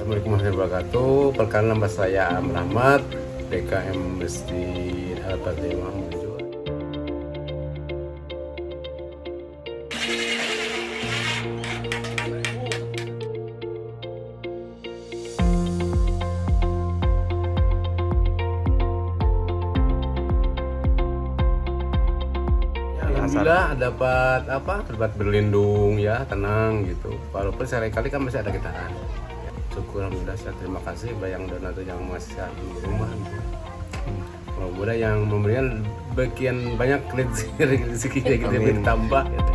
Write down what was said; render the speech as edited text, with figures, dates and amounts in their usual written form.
Assalamualaikum warahmatullahi wabarakatuh. Perkenalkan nama saya Rahmat, DKM Masjid Al-Fatih Muhammad Juwa. Alhamdulillah dapat berlindung ya, tenang gitu. Walaupun sekali-kali kan masih ada getaran. Syukur alhamdulillah, saya terima kasih bayang donatur yang masih di rumah gitu. Mudah-mudahan yang memberikan bagian banyak rezekinya gitu, bertambah gitu.